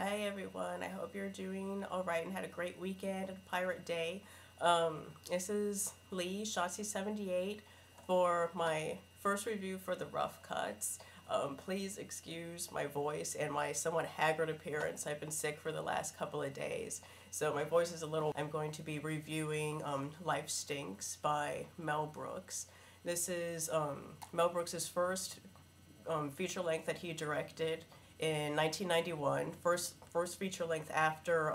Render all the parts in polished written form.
Hey everyone, I hope you're doing alright and had a great weekend and Pirate Day. This is Lee, Shotzi78, for my first review for The Rough Cuts. Please excuse my voice and my somewhat haggard appearance. I've been sick for the last couple of days, so my voice is a little... I'm going to be reviewing Life Stinks by Mel Brooks. This is Mel Brooks' first feature length that he directed in 1991, first feature length after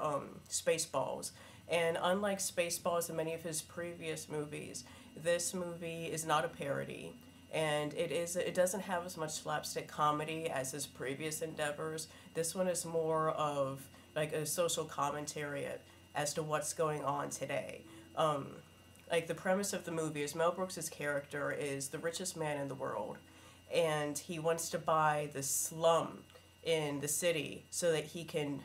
Spaceballs. And unlike Spaceballs and many of his previous movies, this movie is not a parody, and it doesn't have as much slapstick comedy as his previous endeavors. This one is more of like a social commentary as to what's going on today. Like the premise of the movie is Mel Brooks' character is the richest man in the world, and he wants to buy the slum in the city so that he can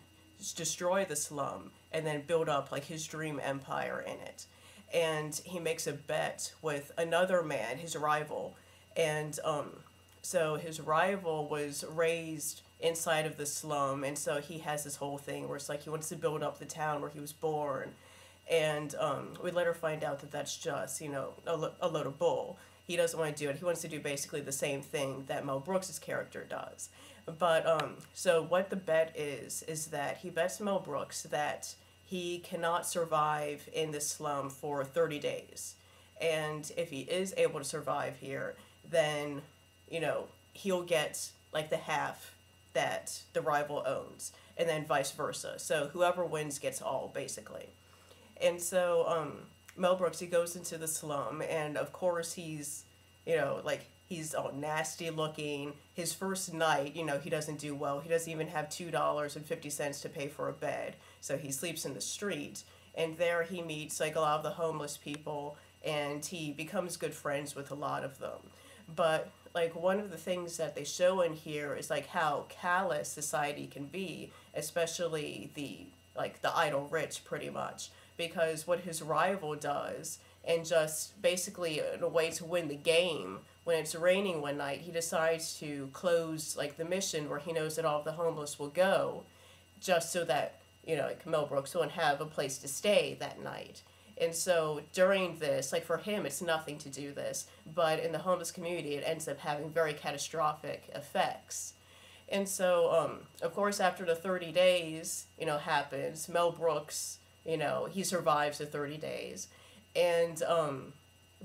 destroy the slum and then build up like his dream empire in it. And he makes a bet with another man, his rival, and so his rival was raised inside of the slum, and so he has this whole thing where it's like he wants to build up the town where he was born, and we later find out that that's just, you know, a load of bull. He doesn't want to do it. He wants to do basically the same thing that Mel Brooks' character does. But, so what the bet is that he bets Mel Brooks that he cannot survive in this slum for 30 days. And if he is able to survive here, then, you know, he'll get, like, the half that the rival owns, and then vice versa. So whoever wins gets all, basically. And so, Mel Brooks, he goes into the slum, and of course he's, you know, like, he's all nasty looking. His first night, you know, he doesn't do well. He doesn't even have $2.50 to pay for a bed, so he sleeps in the street. And there he meets, like, a lot of the homeless people, and he becomes good friends with a lot of them. But, like, one of the things that they show in here is, like, how callous society can be, especially the idle rich, pretty much. Because what his rival does, and just basically in a way to win the game, when it's raining one night, he decides to close, like, the mission where he knows that all of the homeless will go, just so that, you know, like, Mel Brooks won't have a place to stay that night. And so during this, like, for him, it's nothing to do this, but in the homeless community, it ends up having very catastrophic effects. And so, of course, after the 30 days, you know, happens, Mel Brooks, you know, he survives the 30 days. And,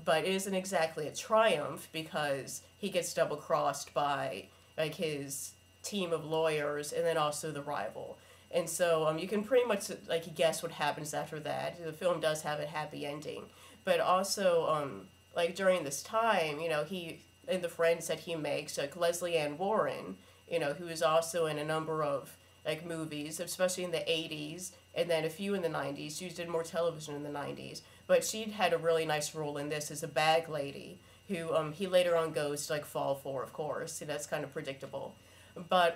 but it isn't exactly a triumph because he gets double-crossed by, like, his team of lawyers and then also the rival. And so you can pretty much, like, guess what happens after that. The film does have a happy ending. But also, like, during this time, you know, he and the friends that he makes, like Lesley and Warren, you know, who is also in a number of, like, movies, especially in the 80s, and then a few in the 90s. She did more television in the 90s. But she had a really nice role in this as a bag lady, who he later on goes to, like, fall for, of course. So that's kind of predictable. But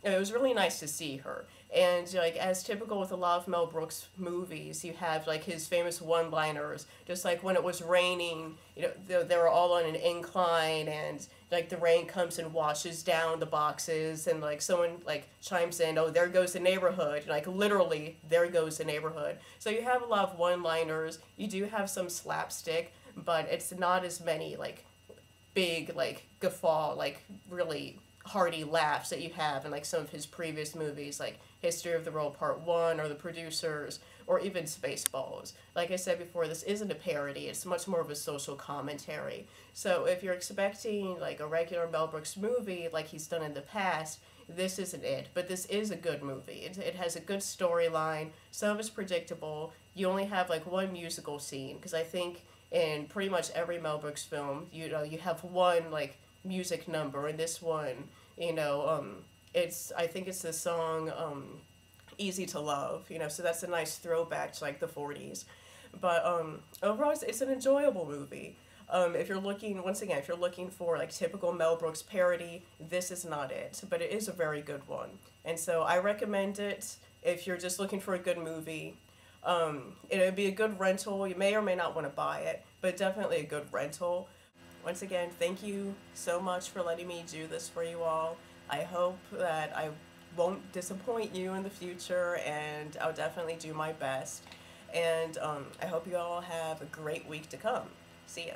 it was really nice to see her. And, like, as typical with a lot of Mel Brooks movies, you have, like, his famous one-liners, just like when it was raining, you know, they were all on an incline, and, like, the rain comes and washes down the boxes, and, like, someone, like, chimes in, oh, there goes the neighborhood, like, literally, there goes the neighborhood. So you have a lot of one-liners, you do have some slapstick, but it's not as many, like, big, like, guffaw, like, really hearty laughs that you have in, like, some of his previous movies, like History of the World Part 1, or The Producers, or even Spaceballs. Like I said before, this isn't a parody, it's much more of a social commentary. So if you're expecting, like, a regular Mel Brooks movie like he's done in the past, this isn't it. But this is a good movie. It has a good storyline, some of it's predictable. You only have, like, one musical scene, because I think in pretty much every Mel Brooks film, you know, you have one, like, music number, and this one, you know, I think it's the song Easy to Love, you know, so that's a nice throwback to, like, the 40s. But overall, it's an enjoyable movie. If you're looking, once again, if you're looking for, like, typical Mel Brooks parody, this is not it, but it is a very good one. And so I recommend it if you're just looking for a good movie. It would be a good rental. You may or may not want to buy it, but definitely a good rental. Once again, thank you so much for letting me do this for you all. I hope that I won't disappoint you in the future, and I'll definitely do my best. And I hope you all have a great week to come. See ya.